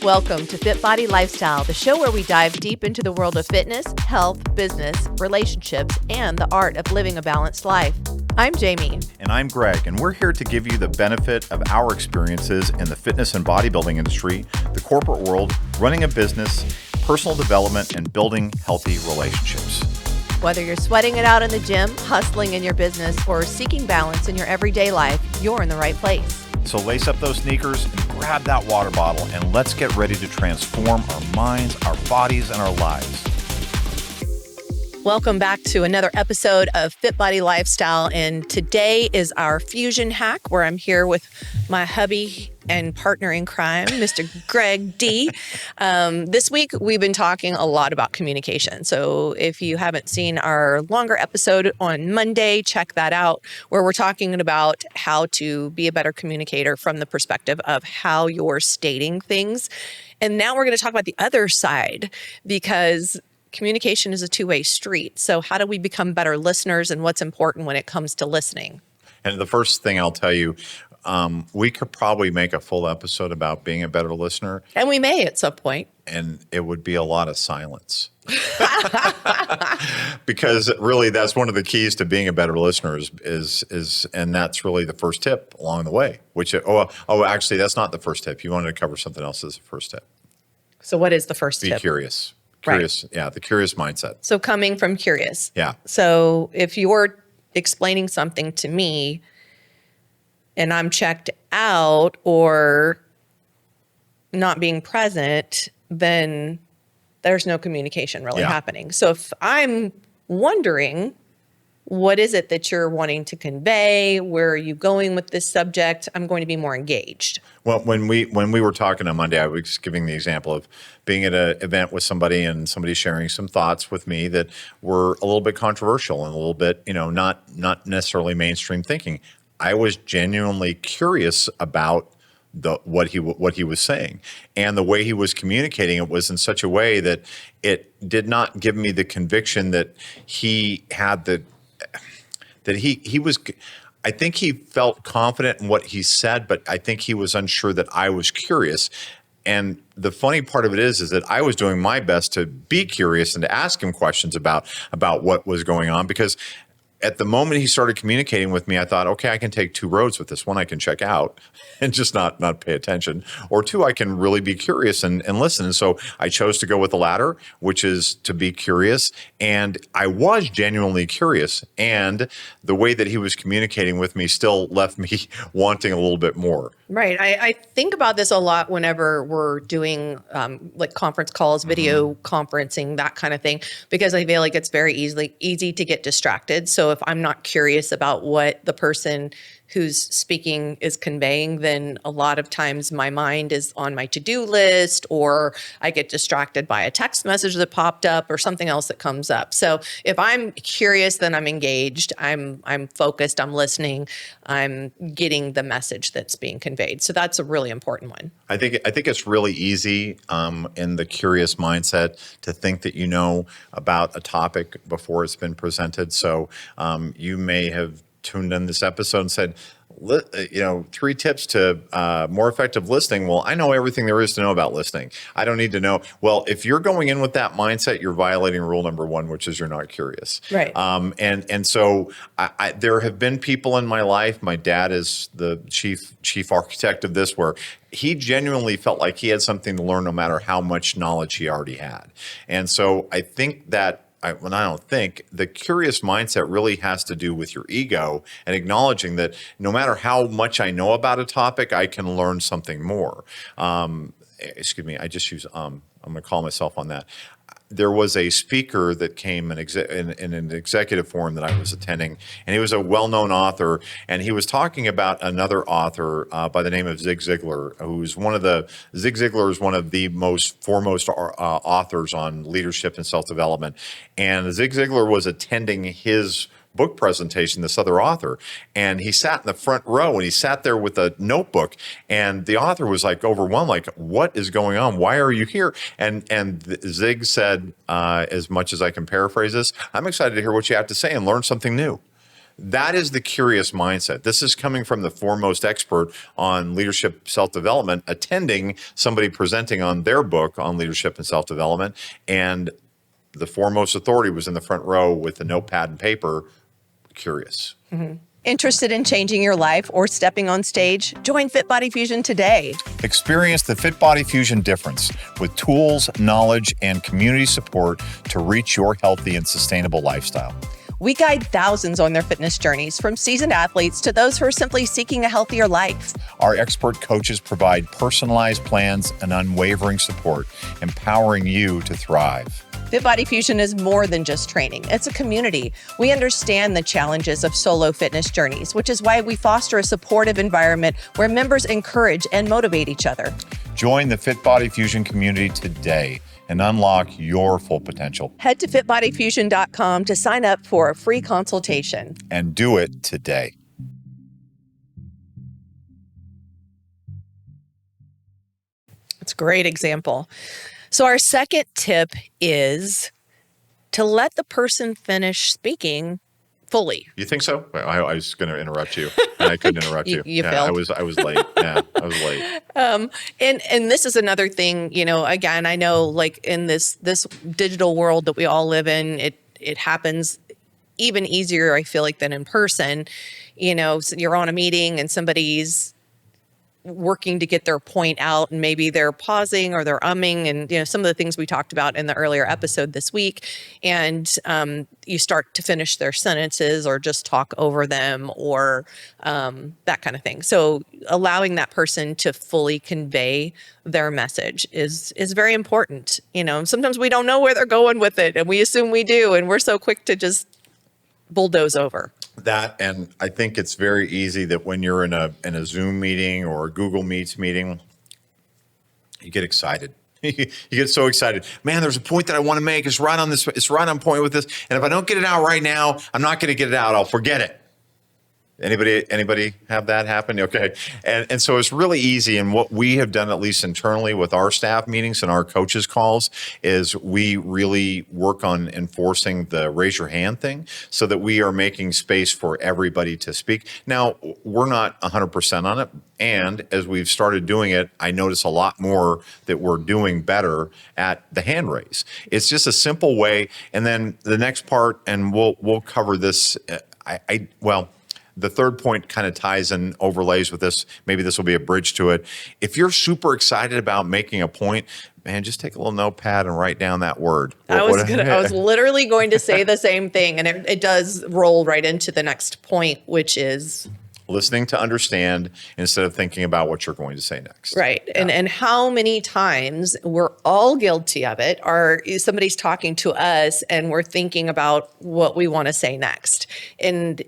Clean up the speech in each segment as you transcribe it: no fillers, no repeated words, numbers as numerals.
Welcome to FitBody Lifestyle, the show where we dive deep into the world of fitness, health, business, relationships, and the art of living a balanced life. I'm Jami. And I'm Greg, and we're here to give you the benefit of our experiences in the fitness and bodybuilding industry, the corporate world, running a business, personal development, and building healthy relationships. Whether you're sweating it out in the gym, hustling in your business, or seeking balance in your everyday life, you're in the right place. So lace up those sneakers and grab that water bottle, and let's get ready to transform our minds, our bodies, and our lives. Welcome back to another episode of FitBody Lifestyle, and today is our fusion hack where I'm here with my hubby and partner in crime, Mr. Greg D. This week, we've been talking a lot about communication. So if you haven't seen our longer episode on Monday, check that out, where we're talking about how to be a better communicator from the perspective of how you're stating things. And now we're going to talk about the other side, because communication is a two-way street. So how do we become better listeners, and what's important when it comes to listening? And the first thing I'll tell you, we could probably make a full episode about being a better listener. And we may at some point. And it would be a lot of silence. Because really, that's one of the keys to being a better listener is and that's really the first tip along the way. Actually, that's not the first tip. You wanted to cover something else as the first tip. So what is the first tip? Be curious. Curious, right. Yeah, the curious mindset. So coming from curious. Yeah. So if you're explaining something to me and I'm checked out or not being present, then there's no communication really happening. So if I'm wondering, what is it that you're wanting to convey? Where are you going with this subject? I'm going to be more engaged. Well, when we were talking on Monday, I was giving the example of being at an event with somebody and somebody sharing some thoughts with me that were a little bit controversial and a little bit, not necessarily mainstream thinking. I was genuinely curious about what he was saying, and the way he was communicating it was in such a way that it did not give me the conviction that he had he was, I think he felt confident in what he said, but I think he was unsure that I was curious. And the funny part of it is that I was doing my best to be curious and to ask him questions about what was going on, because at the moment he started communicating with me, I thought, okay, I can take two roads with this. One, I can check out and just not pay attention. Or two, I can really be curious and listen. And so I chose to go with the latter, which is to be curious. And I was genuinely curious. And the way that he was communicating with me still left me wanting a little bit more. Right. I think about this a lot whenever we're doing like conference calls, video conferencing, that kind of thing, because I feel like it's very easy to get distracted. So if I'm not curious about what the person who's speaking is conveying, then a lot of times my mind is on my to-do list, or I get distracted by a text message that popped up or something else that comes up. So if I'm curious, then I'm engaged, I'm focused, I'm listening, I'm getting the message that's being conveyed. So that's a really important one. I think it's really easy in the curious mindset to think that you know about a topic before it's been presented. So you may have tuned in this episode and said, 3 tips to more effective listening. Well, I know everything there is to know about listening. I don't need to know. Well, if you're going in with that mindset, you're violating rule number 1, which is you're not curious. Right. And so there have been people in my life. My dad is the chief architect of this, where he genuinely felt like he had something to learn no matter how much knowledge he already had. And so I think that the curious mindset really has to do with your ego and acknowledging that no matter how much I know about a topic, I can learn something more. Excuse me, I just use I'm going to call myself on that. There was a speaker that came in an executive forum that I was attending, and he was a well-known author, and he was talking about another author by the name of Zig Ziglar, Zig Ziglar is one of the most foremost authors on leadership and self-development, and Zig Ziglar was attending his book presentation, this other author, and he sat in the front row, and he sat there with a notebook, and the author was like overwhelmed, like, what is going on? Why are you here? And Zig said, as much as I can paraphrase this, I'm excited to hear what you have to say and learn something new. That is the curious mindset. This is coming from the foremost expert on leadership self-development, attending somebody presenting on their book on leadership and self-development. And the foremost authority was in the front row with a notepad and paper, curious. Interested in changing your life or stepping on stage? Join FitBody Fusion today. Experience the FitBody Fusion difference with tools, knowledge, and community support to reach your healthy and sustainable lifestyle. We guide thousands on their fitness journeys, from seasoned athletes to those who are simply seeking a healthier life. Our expert coaches provide personalized plans and unwavering support, empowering you to thrive. FitBody Fusion is more than just training. It's a community. We understand the challenges of solo fitness journeys, which is why we foster a supportive environment where members encourage and motivate each other. Join the FitBody Fusion community today and unlock your full potential. Head to fitbodyfusion.com to sign up for a free consultation. And do it today. It's a great example. So our second tip is to let the person finish speaking fully. You think so? I was going to interrupt you, and I couldn't interrupt you. You yeah, failed. I was late. Yeah, I was late. And this is another thing, again, I know like in this digital world that we all live in, it happens even easier, I feel like, than in person. So you're on a meeting and somebody's working to get their point out, and maybe they're pausing or they're umming, and some of the things we talked about in the earlier episode this week, and you start to finish their sentences or just talk over them, or that kind of thing. So allowing that person to fully convey their message is very important. Sometimes we don't know where they're going with it, and we assume we do, and we're so quick to just bulldoze over that. And I think it's very easy that when you're in a Zoom meeting or a Google Meets meeting, you get excited. You get so excited. Man, there's a point that I want to make. It's right on point with this. And if I don't get it out right now, I'm not going to get it out. I'll forget it. Anybody have that happen? Okay. And so it's really easy. And what we have done, at least internally with our staff meetings and our coaches calls, is we really work on enforcing the raise your hand thing so that we are making space for everybody to speak. Now, we're not 100% on it. And as we've started doing it, I notice a lot more that we're doing better at the hand raise. It's just a simple way. And then the next part, and we'll cover this. The third point kind of ties and overlays with this. Maybe this will be a bridge to it. If you're super excited about making a point, man, just take a little notepad and write down that word. I was literally going to say the same thing, and it does roll right into the next point, which is listening to understand instead of thinking about what you're going to say next. Right. Yeah. And how many times we're all guilty of it, or somebody's talking to us and we're thinking about what we want to say next. And,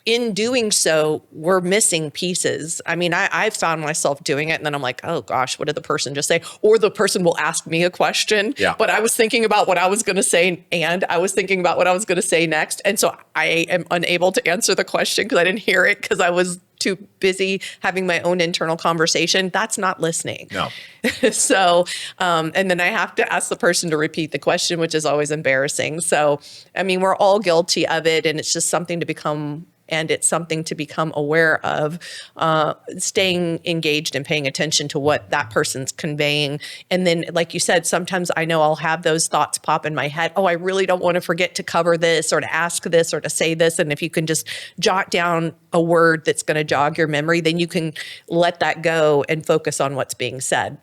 in doing so, we're missing pieces. I mean, I've found myself doing it, and then I'm like, oh gosh, what did the person just say? Or the person will ask me a question, but I was thinking about what I was going to say, and I was thinking about what I was going to say next. And so I am unable to answer the question because I didn't hear it because I was too busy having my own internal conversation. That's not listening. No. So, and then I have to ask the person to repeat the question, which is always embarrassing. So, I mean, we're all guilty of it, and it's just something to become aware of, staying engaged and paying attention to what that person's conveying. And then, like you said, sometimes I know I'll have those thoughts pop in my head. Oh, I really don't want to forget to cover this or to ask this or to say this. And if you can just jot down a word that's going to jog your memory, then you can let that go and focus on what's being said.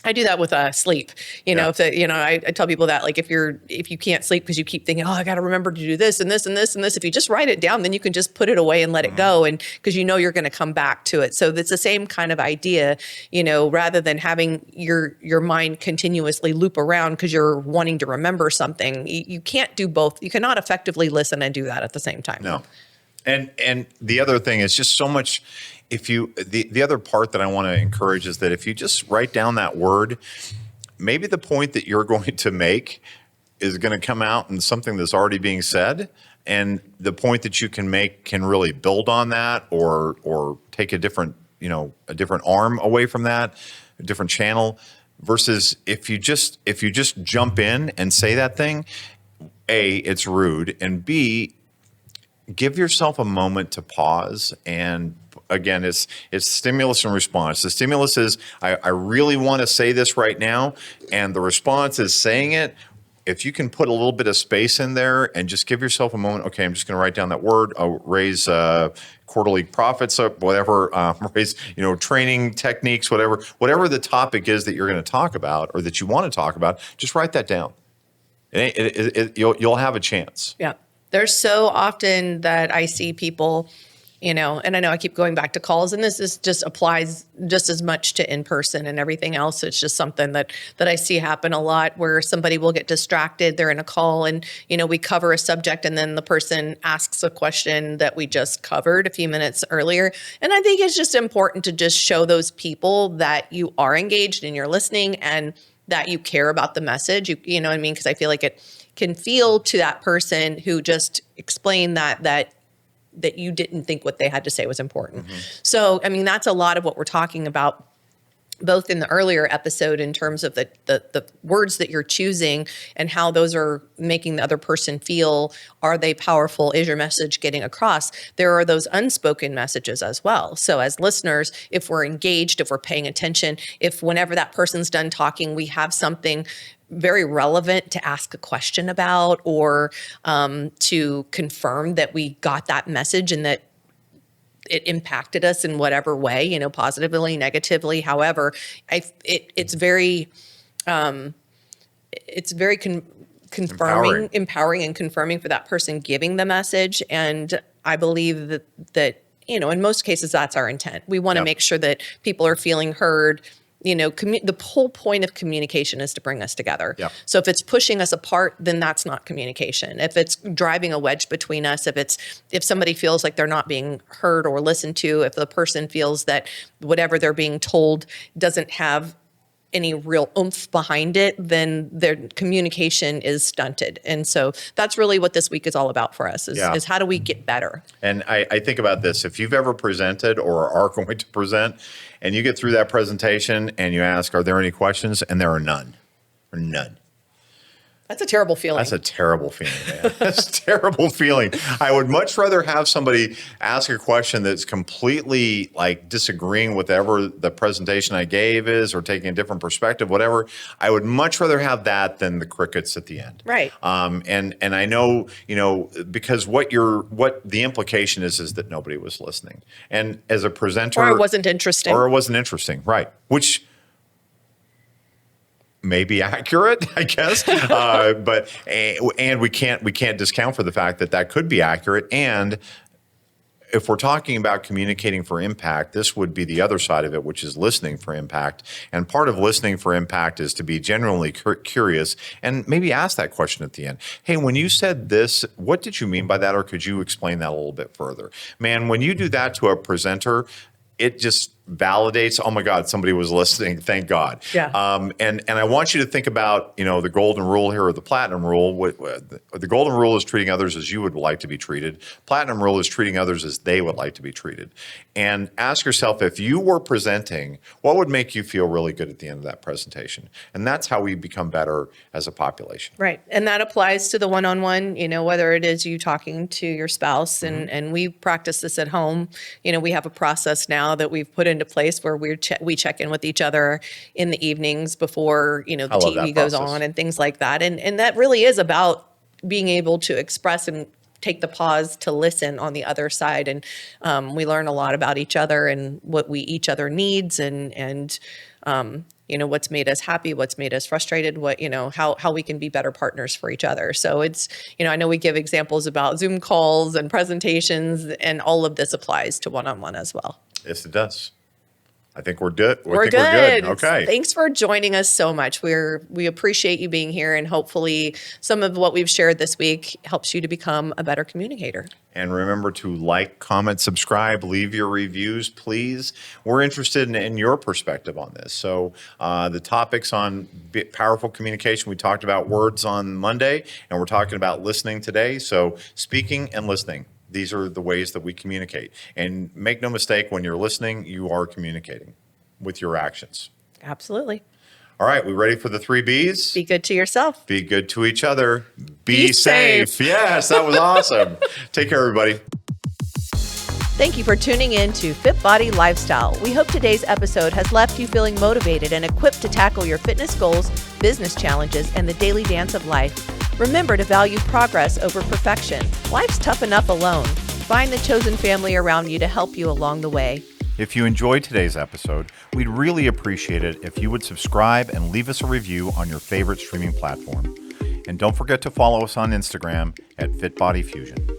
I do that with sleep. I tell people that, like, if you can't sleep because you keep thinking, oh, I got to remember to do this and this and this and this. If you just write it down, then you can just put it away and let it go. And because you're going to come back to it. So it's the same kind of idea, rather than having your mind continuously loop around because you're wanting to remember something. You can't do both. You cannot effectively listen and do that at the same time. No. And the other thing is just so much. The other part that I want to encourage is that if you just write down that word, maybe the point that you're going to make is going to come out in something that's already being said, and the point that you can make can really build on that or take a different arm away from that, a different channel, versus if you just jump in and say that thing, A, it's rude, and B, give yourself a moment to pause. And again, it's stimulus and response. The stimulus is, I really want to say this right now. And the response is saying it. If you can put a little bit of space in there and just give yourself a moment, okay, I'm just going to write down that word, raise quarterly profits, whatever, raise, training techniques, whatever the topic is that you're going to talk about or that you want to talk about, just write that down. You'll have a chance. Yeah. There's so often that I see people, and I know I keep going back to calls, and just applies just as much to in-person and everything else. It's just something that I see happen a lot, where somebody will get distracted. They're in a call and, we cover a subject, and then the person asks a question that we just covered a few minutes earlier. And I think it's just important to just show those people that you are engaged and you're listening and that you care about the message. You know what I mean? Because I feel like it can feel to that person who just explained that you didn't think what they had to say was important. Mm-hmm. So, I mean, that's a lot of what we're talking about, both in the earlier episode in terms of the words that you're choosing and how those are making the other person feel. Are they powerful? Is your message getting across? There are those unspoken messages as well. So as listeners, if we're engaged, if we're paying attention, if whenever that person's done talking, we have something very relevant to ask a question about, or to confirm that we got that message and that it impacted us in whatever way, positively, negatively, however, it's very confirming, empowering and confirming for that person giving the message. And I believe that in most cases, that's our intent. We want to make sure that people are feeling heard. The whole point of communication is to bring us together. Yep. So if it's pushing us apart, then that's not communication. If it's driving a wedge between us, if somebody feels like they're not being heard or listened to, if the person feels that whatever they're being told doesn't have any real oomph behind it, then their communication is stunted. And so that's really what this week is all about for us, is how do we get better? And I think about this. If you've ever presented or are going to present and you get through that presentation and you ask, are there any questions? And there are none. Or none. That's a terrible feeling. That's a terrible feeling, man. That's a terrible feeling. I would much rather have somebody ask a question that's completely disagreeing with whatever the presentation I gave is, or taking a different perspective, whatever. I would much rather have that than the crickets at the end. Right. And I know, because what the implication is that nobody was listening. And as a presenter, or it wasn't interesting. Right. Which may be accurate, I guess, but we can't discount for the fact that could be accurate. And if we're talking about communicating for impact, this would be the other side of it, which is listening for impact. And part of listening for impact is to be genuinely curious and maybe ask that question at the end. Hey, when you said this, what did you mean by that? Or could you explain that a little bit further? Man, when you do that to a presenter, it just validates, oh my God, somebody was listening. Thank God. Yeah. And I want you to think about, the golden rule here, or the platinum rule. The golden rule is treating others as you would like to be treated. Platinum rule is treating others as they would like to be treated. And ask yourself, if you were presenting, what would make you feel really good at the end of that presentation? And that's how we become better as a population. Right. And that applies to the one-on-one, whether it is you talking to your spouse, and we practice this at home. We have a process now that we've put into place where we check in with each other in the evenings before, the TV goes on and things like that. And that really is about being able to express and take the pause to listen on the other side. And we learn a lot about each other and what each other needs, and what's made us happy, what's made us frustrated, how we can be better partners for each other. So it's, I know we give examples about Zoom calls and presentations, and all of this applies to one-on-one as well. Yes, it does. I think we're good. We're good. Okay. Thanks for joining us so much. We appreciate you being here, and hopefully some of what we've shared this week helps you to become a better communicator. And remember to like, comment, subscribe, leave your reviews, please. We're interested in your perspective on this. So the topics on powerful communication, we talked about words on Monday, and we're talking about listening today. So speaking and listening. These are the ways that we communicate. And make no mistake, when you're listening, you are communicating with your actions. Absolutely. All right, we ready for the 3 Bs? Be good to yourself. Be good to each other. Be safe. Yes, that was awesome. Take care, everybody. Thank you for tuning in to FitBody Lifestyle. We hope today's episode has left you feeling motivated and equipped to tackle your fitness goals, business challenges, and the daily dance of life. Remember to value progress over perfection. Life's tough enough alone. Find the chosen family around you to help you along the way. If you enjoyed today's episode, we'd really appreciate it if you would subscribe and leave us a review on your favorite streaming platform. And don't forget to follow us on Instagram at FitBody Fusion.